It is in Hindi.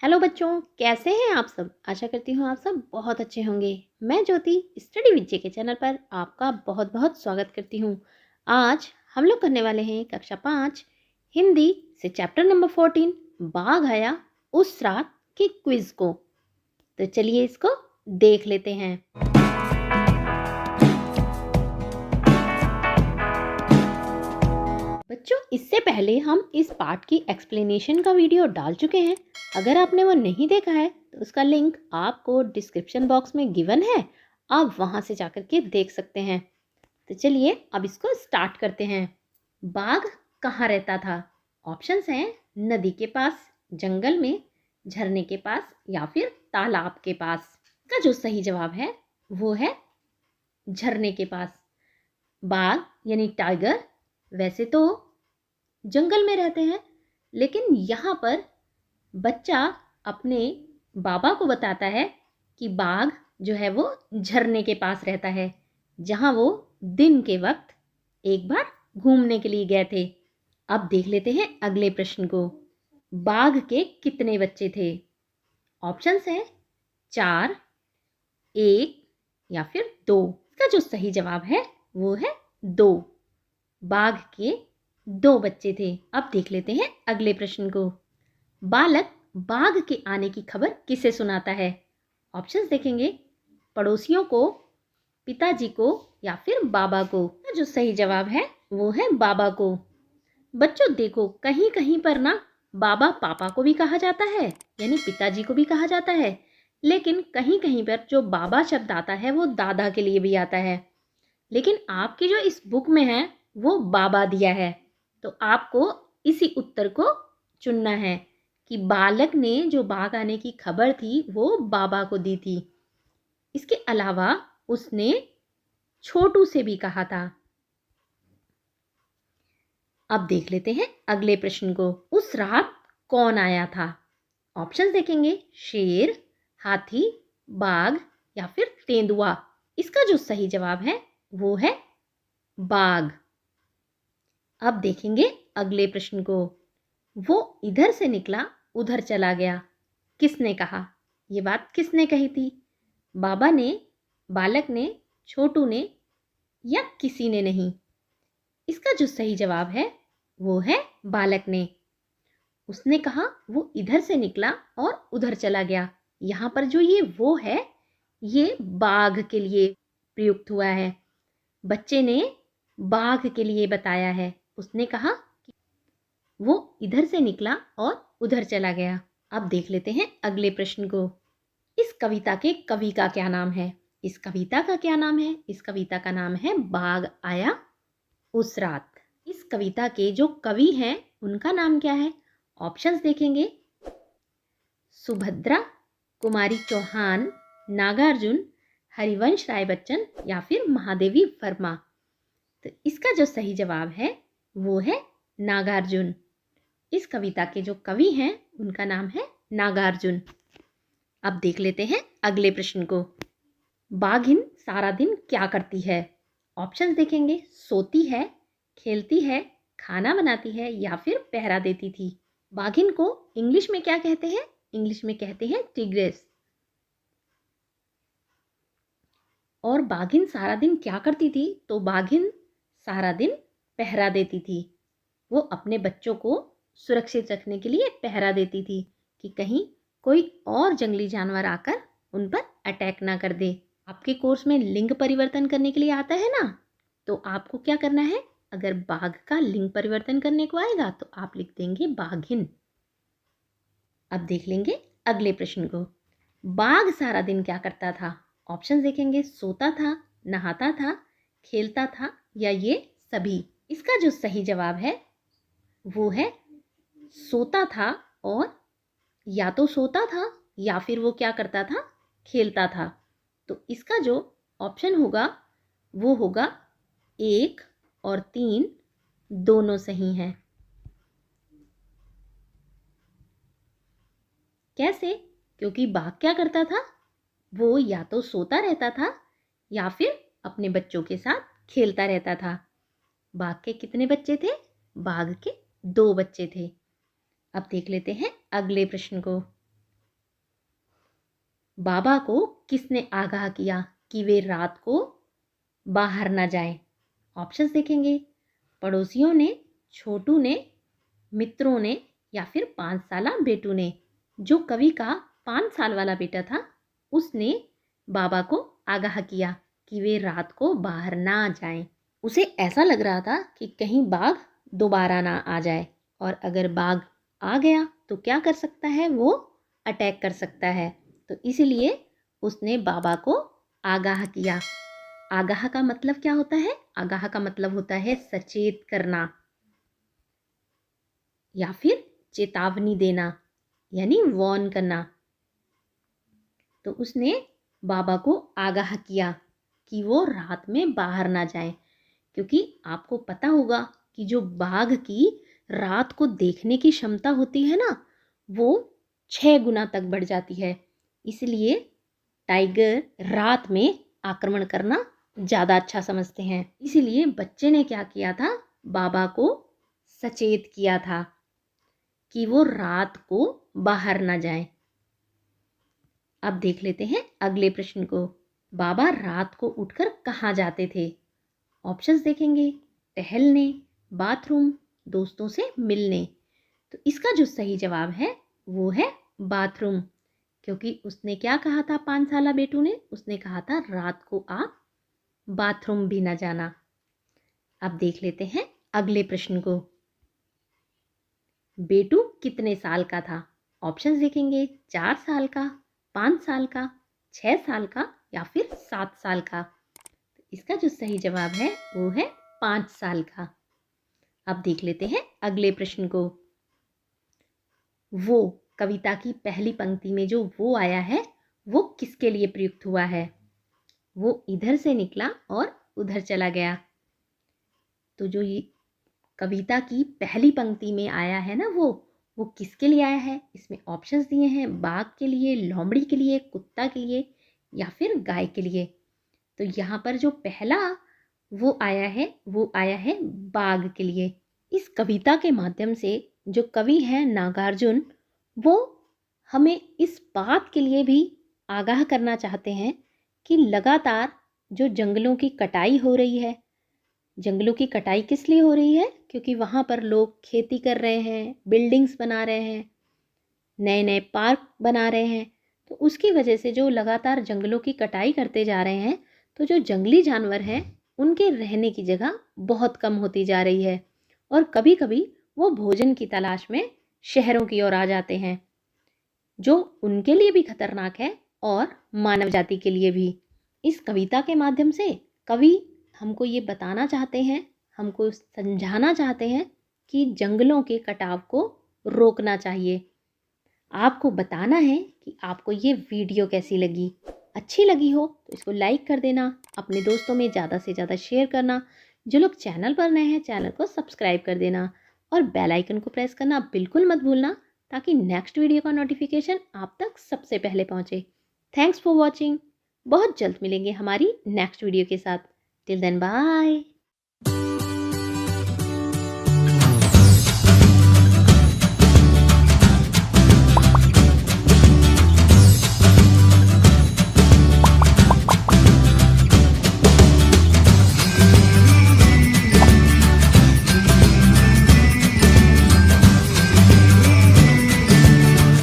हेलो बच्चों, कैसे हैं आप सब। आशा करती हूँ आप सब बहुत अच्छे होंगे। मैं ज्योति स्टडी विद के चैनल पर आपका बहुत बहुत स्वागत करती हूँ। आज हम लोग करने वाले हैं कक्षा 5 हिंदी से चैप्टर नंबर 14 बाघ आया उस रात के क्विज को। तो चलिए इसको देख लेते हैं। बच्चों, इससे पहले हम इस पार्ट की एक्सप्लेनेशन का वीडियो डाल चुके हैं। अगर आपने वो नहीं देखा है तो उसका लिंक आपको डिस्क्रिप्शन बॉक्स में गिवन है, आप वहां से जाकर के देख सकते हैं। तो चलिए अब इसको स्टार्ट करते हैं। बाघ कहाँ रहता था? ऑप्शंस हैं नदी के पास, जंगल में, झरने के पास या फिर तालाब के पास। इसका जो सही जवाब है वो है झरने के पास। बाघ यानी टाइगर वैसे तो जंगल में रहते हैं, लेकिन यहाँ पर बच्चा अपने बाबा को बताता है कि बाघ जो है वो झरने के पास रहता है, जहाँ वो दिन के वक्त एक बार घूमने के लिए गए थे। अब देख लेते हैं अगले प्रश्न को। बाघ के कितने बच्चे थे? ऑप्शंस हैं 4, 1 या फिर 2। इसका जो सही जवाब है वो है 2। बाघ के 2 बच्चे थे। अब देख लेते हैं अगले प्रश्न को। बालक बाघ के आने की खबर किसे सुनाता है? ऑप्शंस देखेंगे पड़ोसियों को, पिताजी को या फिर बाबा को। जो सही जवाब है वो है बाबा को। बच्चों देखो, कहीं कहीं पर ना बाबा पापा को भी कहा जाता है, यानी पिताजी को भी कहा जाता है, लेकिन कहीं कहीं पर जो बाबा शब्द आता है वो दादा के लिए भी आता है। लेकिन आपकी जो इस बुक में है वो बाबा दिया है, तो आपको इसी उत्तर को चुनना है कि बालक ने जो बाघ आने की खबर थी वो बाबा को दी थी। इसके अलावा उसने छोटू से भी कहा था। अब देख लेते हैं अगले प्रश्न को। उस रात कौन आया था? ऑप्शन देखेंगे शेर, हाथी, बाघ या फिर तेंदुआ। इसका जो सही जवाब है वो है बाघ। अब देखेंगे अगले प्रश्न को। वो इधर से निकला उधर चला गया, किसने कहा? ये बात किसने कही थी? बाबा ने, बालक ने, छोटू ने या किसी ने नहीं? इसका जो सही जवाब है वो है बालक ने। उसने कहा वो इधर से निकला और उधर चला गया। यहाँ पर जो ये वो है ये बाघ के लिए प्रयुक्त हुआ है। बच्चे ने बाघ के लिए बताया है। उसने कहा कि वो इधर से निकला और उधर चला गया। अब देख लेते हैं अगले प्रश्न को। इस कविता के कवि का क्या नाम है? इस कविता का क्या नाम है? इस कविता का नाम है बाघ आया उस रात। इस कविता के जो कवि हैं उनका नाम क्या है? ऑप्शंस देखेंगे सुभद्रा, कुमारी चौहान, नागार्जुन, हरिवंश राय बच्चन या फिर महादेवी वर्मा। तो इसका जो सही जवाब है वो है नागार्जुन। इस कविता के जो कवि हैं उनका नाम है नागार्जुन। अब देख लेते हैं अगले प्रश्न को। बाघिन सारा दिन क्या करती है? ऑप्शंस देखेंगे सोती है, खेलती है, खाना बनाती है या फिर पहरा देती थी। बाघिन को इंग्लिश में क्या कहते हैं? इंग्लिश में कहते हैं टिग्रेस। और बाघिन सारा दिन क्या करती थी? तो बाघिन सारा दिन पहरा देती थी। वो अपने बच्चों को सुरक्षित रखने के लिए पहरा देती थी कि कहीं कोई और जंगली जानवर आकर उन पर अटैक ना कर दे। आपके कोर्स में लिंग परिवर्तन करने के लिए आता है ना, तो आपको क्या करना है? अगर बाघ का लिंग परिवर्तन करने को आएगा तो आप लिख देंगे बाघिन। अब देख लेंगे अगले प्रश्न को। बाघ सारा दिन क्या करता था? ऑप्शन देखेंगे सोता था, नहाता था, खेलता था या ये सभी। इसका जो सही जवाब है वो है सोता था। और या तो सोता था या फिर वो क्या करता था? खेलता था। तो इसका जो ऑप्शन होगा वो होगा 1 और 3 दोनों सही हैं। कैसे? क्योंकि बाघ क्या करता था? वो या तो सोता रहता था या फिर अपने बच्चों के साथ खेलता रहता था। बाघ के कितने बच्चे थे? बाघ के 2 बच्चे थे। अब देख लेते हैं अगले प्रश्न को। बाबा को किसने आगाह किया कि वे रात को बाहर ना जाएं? ऑप्शंस देखेंगे। पड़ोसियों ने, छोटू ने, मित्रों ने या फिर 5 साला बेटू ने। जो कवि का 5 साल वाला बेटा था उसने बाबा को आगाह किया कि वे रात को बाहर ना जाएं। उसे ऐसा लग रहा था कि कहीं बाघ दोबारा ना आ जाए, और अगर बाघ आ गया तो क्या कर सकता है, वो अटैक कर सकता है। तो इसीलिए उसने बाबा को आगाह किया। आगाह का मतलब क्या होता है? आगाह का मतलब होता है सचेत करना या फिर चेतावनी देना, यानी वार्न करना। तो उसने बाबा को आगाह किया कि वो रात में बाहर ना जाए, क्योंकि आपको पता होगा कि जो बाघ की रात को देखने की क्षमता होती है ना, वो 6 गुना तक बढ़ जाती है। इसलिए टाइगर रात में आक्रमण करना ज़्यादा अच्छा समझते हैं। इसीलिए बच्चे ने क्या किया था, बाबा को सचेत किया था कि वो रात को बाहर ना जाए। अब देख लेते हैं अगले प्रश्न को। बाबा रात को उठकर कहाँ जाते थे? ऑप्शंस देखेंगे। टहलने, बाथरूम, दोस्तों से मिलने। तो इसका जो सही जवाब है वो है बाथरूम, क्योंकि उसने क्या कहा था 5 साला बेटू ने? उसने कहा था रात को आप बाथरूम भी ना जाना। अब देख लेते हैं अगले प्रश्न को। बेटू कितने साल का था? ऑप्शंस देखेंगे। 4 साल का, 5 साल का, 6 साल का या फिर 7 साल का। तो इसका जो सही जवाब है वो है 5 साल का। अब देख लेते हैं अगले प्रश्न को। वो कविता की पहली पंक्ति में जो वो आया है वो किसके लिए प्रयुक्त हुआ है? वो इधर से निकला और उधर चला गया। तो जो ये कविता की पहली पंक्ति में आया है ना, वो किसके लिए आया है? इसमें ऑप्शंस दिए हैं। बाघ के लिए, लोमड़ी के लिए, कुत्ता के लिए या फिर गाय के लिए। तो यहाँ पर जो पहला वो आया है वो आया है बाघ के लिए। इस कविता के माध्यम से जो कवि हैं नागार्जुन, वो हमें इस बात के लिए भी आगाह करना चाहते हैं कि लगातार जो जंगलों की कटाई हो रही है, जंगलों की कटाई किस लिए हो रही है? क्योंकि वहाँ पर लोग खेती कर रहे हैं, बिल्डिंग्स बना रहे हैं, नए नए पार्क बना रहे हैं। तो उसकी वजह से जो लगातार जंगलों की कटाई करते जा रहे हैं, तो जो जंगली जानवर हैं उनके रहने की जगह बहुत कम होती जा रही है, और कभी कभी वो भोजन की तलाश में शहरों की ओर आ जाते हैं, जो उनके लिए भी खतरनाक है और मानव जाति के लिए भी। इस कविता के माध्यम से कवि हमको ये बताना चाहते हैं, हमको समझाना चाहते हैं कि जंगलों के कटाव को रोकना चाहिए। आपको बताना है कि आपको ये वीडियो कैसी लगी। अच्छी लगी हो तो इसको लाइक कर देना, अपने दोस्तों में ज़्यादा से ज़्यादा शेयर करना। जो लोग चैनल पर नए हैं चैनल को सब्सक्राइब कर देना, और बेल आइकन को प्रेस करना बिल्कुल मत भूलना, ताकि नेक्स्ट वीडियो का नोटिफिकेशन आप तक सबसे पहले पहुँचे। Thanks for watching. बहुत जल्द मिलेंगे हमारी नेक्स्ट वीडियो के साथ। Till then bye.